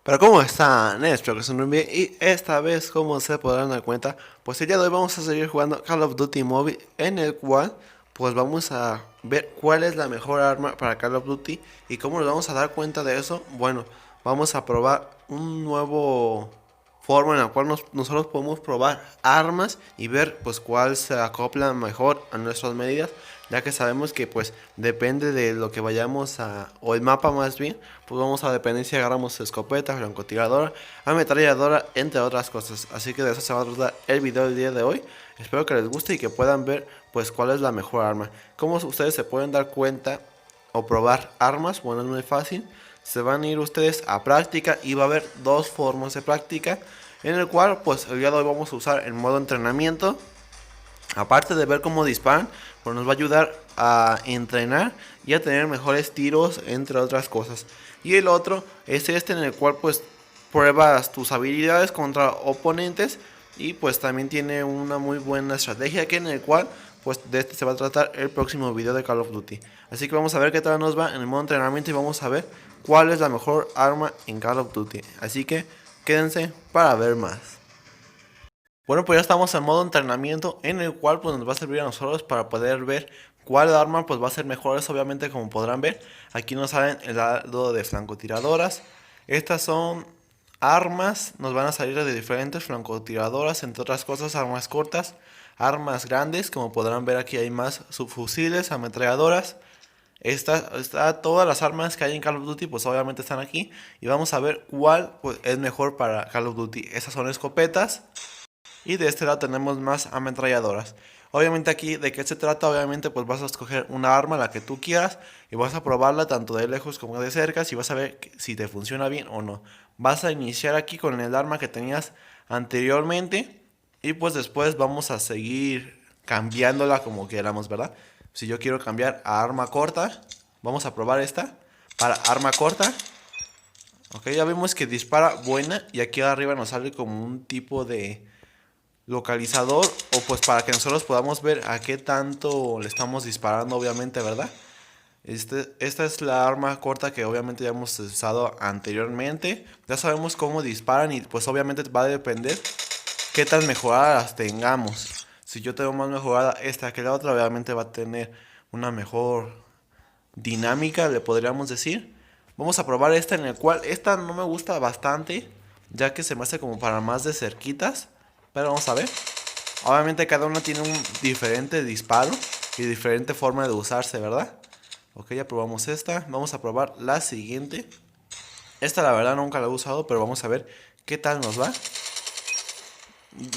Pero ¿cómo están? Espero que estén muy bien y esta vez, como se podrán dar cuenta, pues el día de hoy vamos a seguir jugando Call of Duty Mobile, en el cual pues vamos a ver cuál es la mejor arma para Call of Duty. Y cómo nos vamos a dar cuenta de eso. Bueno, vamos a probar un nuevo forma en la cual nosotros podemos probar armas y ver pues cuál se acopla mejor a nuestras medidas, ya que sabemos que pues depende de lo que vayamos a, o el mapa más bien, pues vamos a depender si agarramos escopeta, francotiradora, ametralladora, entre otras cosas. Así que de eso se va a tratar el video del día de hoy. Espero que les guste y que puedan ver pues cuál es la mejor arma. Como ustedes se pueden dar cuenta o probar armas, bueno, es muy fácil. Se van a ir ustedes a práctica y va a haber dos formas de práctica, en el cual pues el día de hoy vamos a usar el modo entrenamiento. Aparte de ver cómo disparan, pues nos va a ayudar a entrenar y a tener mejores tiros, entre otras cosas. Y el otro es este, en el cual pues pruebas tus habilidades contra oponentes, y pues también tiene una muy buena estrategia, que en el cual pues de este se va a tratar el próximo video de Call of Duty. Así que vamos a ver qué tal nos va en el modo entrenamiento y vamos a ver cuál es la mejor arma en Call of Duty. Así que quédense para ver más. Bueno, pues ya estamos en modo entrenamiento, en el cual pues nos va a servir a nosotros para poder ver cuál arma pues va a ser mejor. Obviamente, como podrán ver, aquí nos salen el lado de francotiradoras. Estas son armas, nos van a salir de diferentes francotiradoras, entre otras cosas, armas cortas, armas grandes. Como podrán ver, aquí hay más subfusiles, ametralladoras. Todas las armas que hay en Call of Duty pues obviamente están aquí, y vamos a ver cuál pues, es mejor para Call of Duty. Estas son escopetas, y de este lado tenemos más ametralladoras. Obviamente aquí, ¿de qué se trata? Obviamente pues vas a escoger una arma, la que tú quieras, y vas a probarla tanto de lejos como de cerca, y vas a ver si te funciona bien o no. Vas a iniciar aquí con el arma que tenías anteriormente, y pues después vamos a seguir cambiándola como queramos, ¿verdad? Si yo quiero cambiar a arma corta, vamos a probar esta para arma corta. Ok, ya vemos que dispara buena, y aquí arriba nos sale como un tipo de localizador, o pues para que nosotros podamos ver a qué tanto le estamos disparando, obviamente, ¿verdad? Esta es la arma corta que obviamente ya hemos usado anteriormente. Ya sabemos cómo disparan, y pues obviamente va a depender qué tan mejoradas tengamos. Si yo tengo más mejorada esta que la otra, obviamente va a tener una mejor dinámica, le podríamos decir. Vamos a probar esta, en el cual esta no me gusta bastante, ya que se me hace como para más de cerquitas. Pero vamos a ver. Obviamente cada uno tiene un diferente disparo y diferente forma de usarse, ¿verdad? Ok, ya probamos esta. Vamos a probar la siguiente. Esta la verdad nunca la he usado, pero vamos a ver qué tal nos va.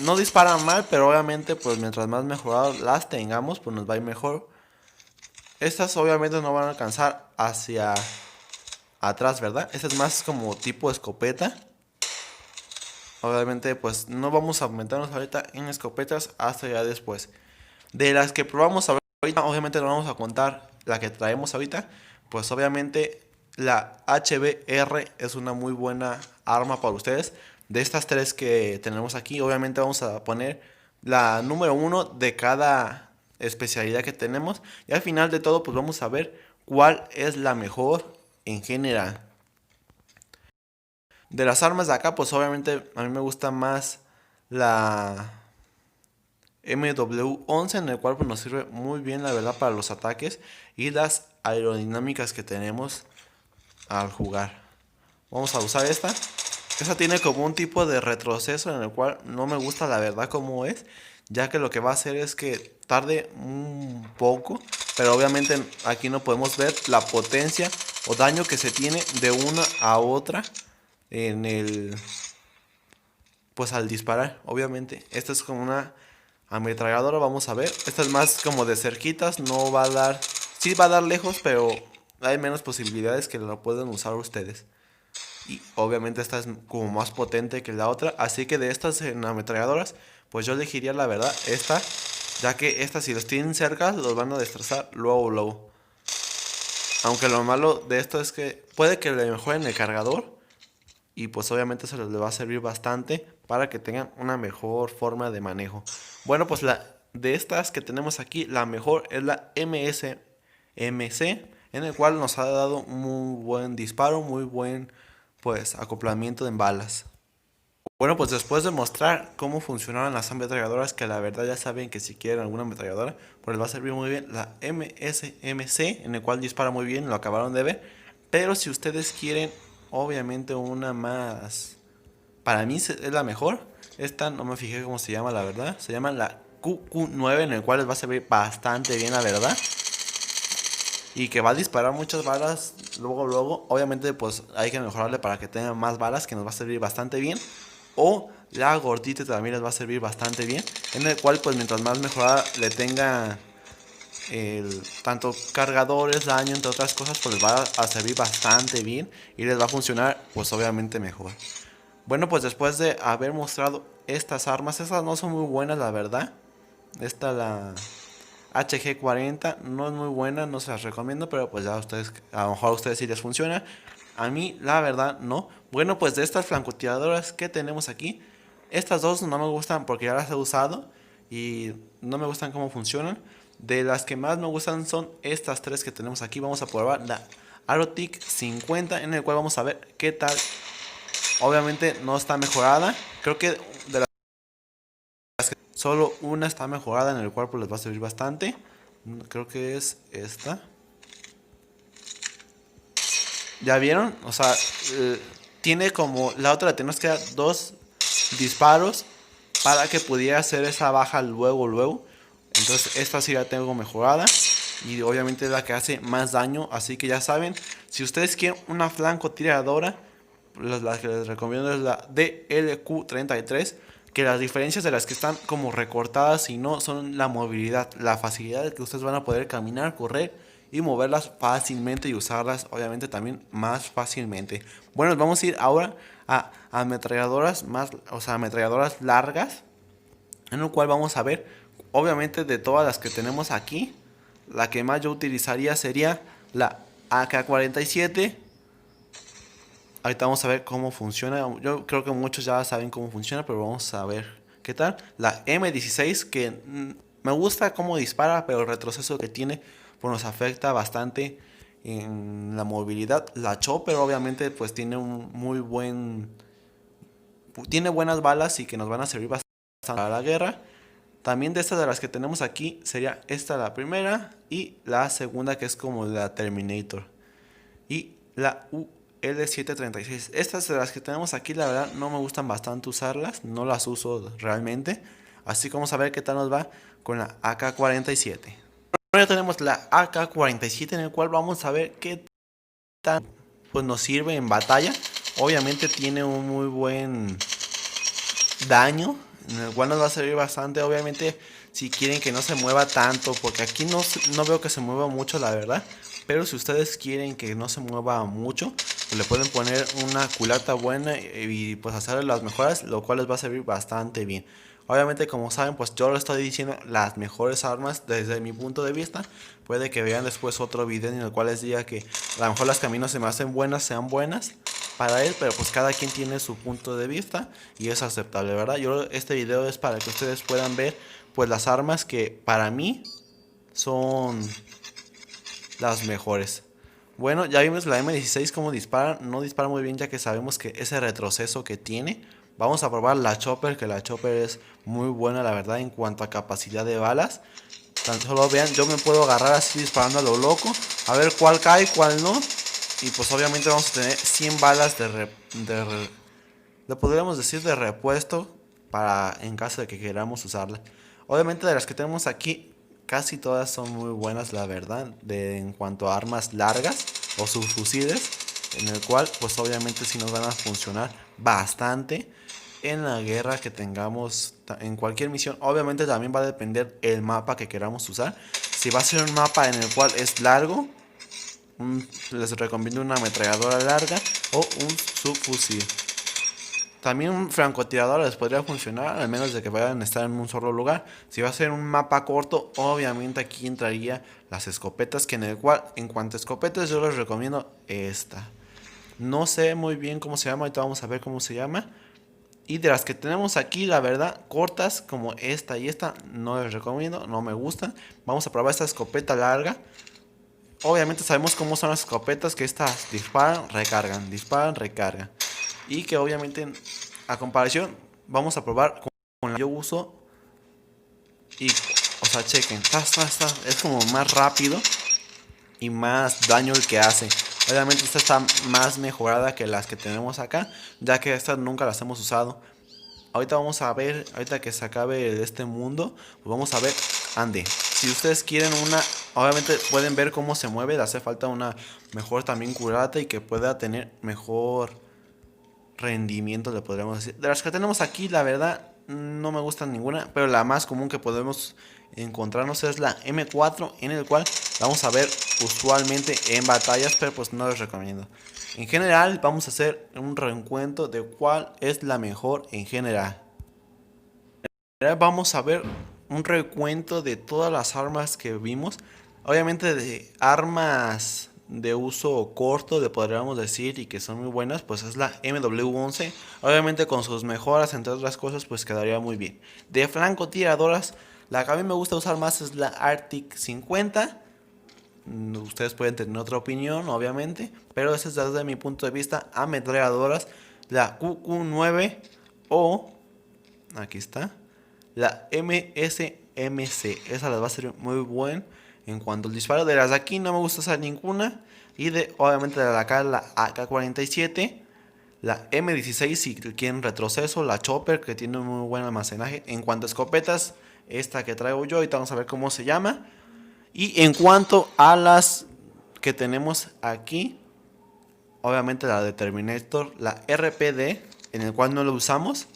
No dispara mal, pero obviamente pues mientras más mejoradas las tengamos, pues nos va a ir mejor. Estas obviamente no van a alcanzar hacia atrás, ¿verdad? Esta es más como tipo escopeta. Obviamente pues no vamos a aumentarnos ahorita en escopetas hasta ya después. De las que probamos ahorita, obviamente no vamos a contar la que traemos ahorita. Pues obviamente la HBR es una muy buena arma para ustedes. De estas tres que tenemos aquí, obviamente vamos a poner la número uno de cada especialidad que tenemos. Y al final de todo pues vamos a ver cuál es la mejor en general. De las armas de acá pues obviamente a mí me gusta más la MW11, en el cual pues, nos sirve muy bien, la verdad, para los ataques y las aerodinámicas que tenemos al jugar. Vamos a usar esta. Esta tiene como un tipo de retroceso, en el cual no me gusta la verdad como es, ya que lo que va a hacer es que tarde un poco, pero obviamente aquí no podemos ver la potencia o daño que se tiene de una a otra en el, pues al disparar. Obviamente esta es como una ametralladora, vamos a ver. Esta es más como de cerquitas, no va a dar, sí va a dar lejos, pero hay menos posibilidades que lo pueden usar ustedes. Y obviamente esta es como más potente que la otra, así que de estas ametralladoras pues yo elegiría la verdad esta, ya que esta, si los tienen cerca, los van a destrozar luego luego. Aunque lo malo de esto es que puede que le mejoren el cargador, y pues obviamente eso les va a servir bastante para que tengan una mejor forma de manejo. Bueno, pues de estas que tenemos aquí, la mejor es la MSMC, en el cual nos ha dado muy buen disparo, muy buen pues acoplamiento en balas. Bueno, pues después de mostrar cómo funcionaban las ametralladoras, que la verdad ya saben que si quieren alguna ametralladora, pues les va a servir muy bien la MSMC, en el cual dispara muy bien, lo acabaron de ver. Pero si ustedes quieren, obviamente una más, para mí es la mejor. Esta no me fijé cómo se llama, la verdad. Se llama la QQ9, en el cual les va a servir bastante bien, la verdad. Y que va a disparar muchas balas luego. Obviamente pues hay que mejorarle para que tenga más balas, que nos va a servir bastante bien. O la gordita también les va a servir bastante bien, en el cual pues mientras más mejorada le tenga tanto cargadores, daño, entre otras cosas, pues les va a servir bastante bien y les va a funcionar pues obviamente mejor. Bueno, pues después de haber mostrado estas armas, estas no son muy buenas, la verdad. Esta, la HG40, no es muy buena, no se las recomiendo, pero pues ya ustedes, a lo mejor a ustedes sí les funciona. A mí, la verdad, no. Bueno, pues de estas francotiradoras que tenemos aquí, estas dos no me gustan porque ya las he usado y no me gustan cómo funcionan. De las que más me gustan son estas tres que tenemos aquí. Vamos a probar la Aerotic 50, en el cual vamos a ver qué tal. Obviamente no está mejorada. Creo que de las que solo una está mejorada, en el cual pues les va a servir bastante. Creo que es esta. ¿Ya vieron? O sea, tiene como... La otra tenemos que dar dos disparos para que pudiera hacer esa baja luego. Entonces esta sí la tengo mejorada. Y obviamente es la que hace más daño. Así que ya saben, si ustedes quieren una francotiradora, la que les recomiendo es la DLQ33. Que las diferencias de las que están como recortadas y no son la movilidad, la facilidad de que ustedes van a poder caminar, correr y moverlas fácilmente y usarlas obviamente también más fácilmente. Bueno, vamos a ir ahora a ametralladoras más, o sea, ametralladoras largas, en lo cual vamos a ver, obviamente de todas las que tenemos aquí, la que más yo utilizaría sería la AK-47. Ahorita vamos a ver cómo funciona. Yo creo que muchos ya saben cómo funciona, pero vamos a ver qué tal. La M16, que me gusta cómo dispara, pero el retroceso que tiene pues nos afecta bastante en la movilidad. La Chopper obviamente pues tiene un muy buen... Tiene buenas balas y que nos van a servir bastante para la guerra. También de estas de las que tenemos aquí sería esta la primera y la segunda, que es como la Terminator. Y la UL736. Estas de las que tenemos aquí, la verdad, no me gustan bastante usarlas. No las uso realmente. Así que vamos a ver qué tal nos va con la AK-47. Ahora ya tenemos la AK-47, en el cual vamos a ver qué tal pues nos sirve en batalla. Obviamente tiene un muy buen daño, en el cual nos va a servir bastante. Obviamente si quieren que no se mueva tanto, porque aquí no veo que se mueva mucho, la verdad. Pero si ustedes quieren que no se mueva mucho, pues le pueden poner una culata buena y pues hacer las mejoras, lo cual les va a servir bastante bien. Obviamente, como saben, pues yo les estoy diciendo las mejores armas desde mi punto de vista. Puede que vean después otro video en el cual les diga que a lo mejor las caminos se me hacen buenas, sean buenas para él, pero pues cada quien tiene su punto de vista y es aceptable, ¿verdad? Yo este video es para que ustedes puedan ver pues las armas que para mí son las mejores. Bueno, ya vimos la M16 cómo dispara. No dispara muy bien, ya que sabemos que ese retroceso que tiene. Vamos a probar la Chopper, que la Chopper es muy buena, la verdad, en cuanto a capacidad de balas. Tan solo vean, yo me puedo agarrar así disparando a lo loco, a ver cuál cae, cuál no. Y pues obviamente vamos a tener 100 balas le podríamos decir de repuesto para en caso de que queramos usarla. Obviamente de las que tenemos aquí, casi todas son muy buenas, la verdad, en cuanto a armas largas o subfusiles, en el cual pues obviamente sí nos van a funcionar bastante en la guerra que tengamos, en cualquier misión. Obviamente también va a depender el mapa que queramos usar. Si va a ser un mapa en el cual es largo, les recomiendo una ametralladora larga o un subfusil. También un francotirador les podría funcionar, al menos de que vayan a estar en un solo lugar. Si va a ser un mapa corto, obviamente aquí entraría las escopetas, que en cuanto a escopetas yo les recomiendo esta. No sé muy bien cómo se llama, ahorita vamos a ver cómo se llama. Y de las que tenemos aquí, la verdad, cortas como esta y esta, no les recomiendo, no me gustan. Vamos a probar esta escopeta larga. obviamente sabemos cómo son las escopetas, que estas disparan, recargan. Y que obviamente a comparación vamos a probar con la que yo uso. Y, o sea, chequen, es como más rápido y más daño el que hace. Obviamente esta está más mejorada que las que tenemos acá, ya que estas nunca las hemos usado. Ahorita vamos a ver, ahorita que se acabe este mundo, pues vamos a ver, ande. Si ustedes quieren una, obviamente pueden ver cómo se mueve, le hace falta una mejor también curata y que pueda tener mejor rendimiento, le podríamos decir. De las que tenemos aquí, la verdad, no me gustan ninguna, pero la más común que podemos encontrarnos es la M4, en el cual vamos a ver usualmente en batallas, pero pues no les recomiendo. En general, vamos a hacer un reencuentro de cuál es la mejor en general. Vamos a ver un recuento de todas las armas que vimos. Obviamente de armas de uso corto, le podríamos decir, y que son muy buenas, pues es la MW11. Obviamente con sus mejoras, entre otras cosas, pues quedaría muy bien. De francotiradoras, la que a mí me gusta usar más es la Arctic 50. Ustedes pueden tener otra opinión, obviamente, pero esa es desde mi punto de vista. Ametralladoras, la QQ9 o, aquí está, la MSMC. Esa les va a ser muy buen en cuanto al disparo. De las de aquí no me gusta usar ninguna. Y de, obviamente, de acá, la AK-47, la M16 si quieren retroceso, la Chopper que tiene un muy buen almacenaje. En cuanto a escopetas, esta que traigo yo, ahorita vamos a ver cómo se llama. Y en cuanto a las que tenemos aquí, obviamente la de Terminator, la RPD, en el cual no lo usamos.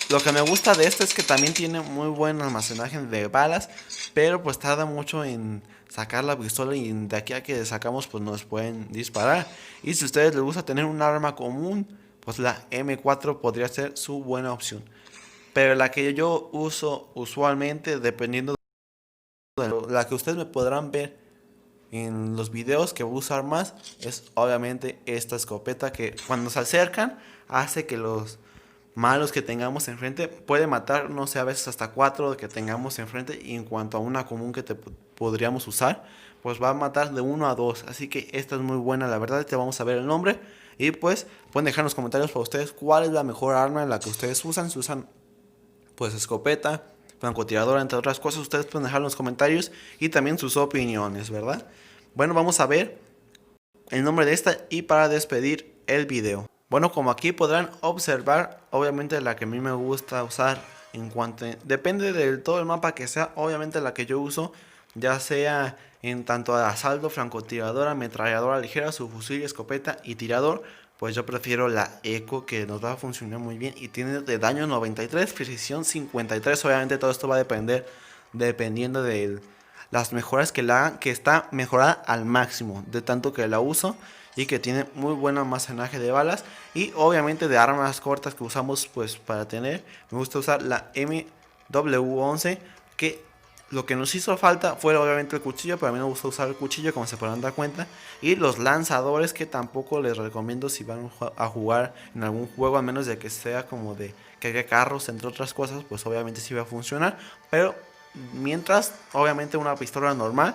Lo que me gusta de esta es que también tiene muy buen almacenaje de balas, pero pues tarda mucho en sacar la pistola y de aquí a que sacamos pues nos pueden disparar. Y si a ustedes les gusta tener un arma común, pues la M4 podría ser su buena opción. Pero la que yo uso usualmente, dependiendo de la que ustedes me podrán ver en los videos que voy a usar más, es obviamente esta escopeta que cuando se acercan hace que los malos que tengamos enfrente puede matar, no sé, a veces hasta 4 que tengamos enfrente. Y en cuanto a una común que podríamos usar, pues va a matar de 1 a 2. Así que esta es muy buena, la verdad. Te vamos a ver el nombre y pues pueden dejar en los comentarios para ustedes cuál es la mejor arma en la que ustedes usan. Si usan pues escopeta, francotiradora, entre otras cosas, ustedes pueden dejar en los comentarios y también sus opiniones, ¿verdad? Bueno, vamos a ver el nombre de esta y para despedir el video. Bueno, como aquí podrán observar, obviamente la que a mí me gusta usar en cuanto depende de todo el mapa que sea, obviamente la que yo uso, ya sea en tanto a asalto, francotiradora, ametralladora ligera, subfusil, escopeta y tirador, pues yo prefiero la Eco, que nos va a funcionar muy bien y tiene de daño 93, precisión 53. Obviamente todo esto va a depender dependiendo de las mejoras que la hagan, que está mejorada al máximo de tanto que la uso y que tiene muy buen almacenaje de balas. Y obviamente de armas cortas que usamos pues para tener, me gusta usar la MW11, que lo que nos hizo falta fue obviamente el cuchillo, pero a mí me gusta usar el cuchillo, como se podrán dar cuenta. Y los lanzadores, que tampoco les recomiendo si van a jugar en algún juego, a menos de que sea como de que haya carros, entre otras cosas, pues obviamente sí va a funcionar. Pero mientras, obviamente una pistola normal,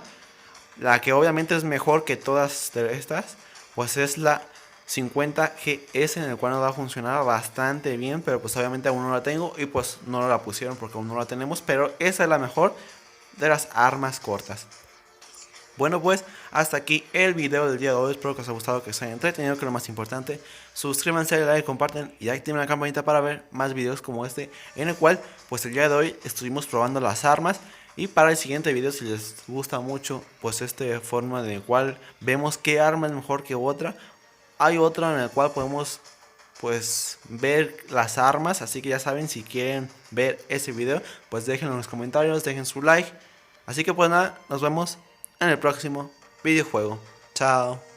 la que obviamente es mejor que todas estas, pues es la 50GS, en el cual nos va a funcionar bastante bien, pero pues obviamente aún no la tengo y pues no la pusieron porque aún no la tenemos, pero esa es la mejor de las armas cortas. Bueno, pues hasta aquí el video del día de hoy. Espero que os haya gustado, que os haya entretenido, que es lo más importante. Suscríbanse, dale like, comparten y activen la campanita para ver más videos como este, en el cual pues el día de hoy estuvimos probando las armas. Y para el siguiente video, si les gusta mucho pues esta forma de cual vemos qué arma es mejor que otra, hay otra en la cual podemos pues ver las armas. Así que ya saben, si quieren ver ese video, pues déjenlo en los comentarios, dejen su like. Así que pues nada, nos vemos en el próximo videojuego. Chao.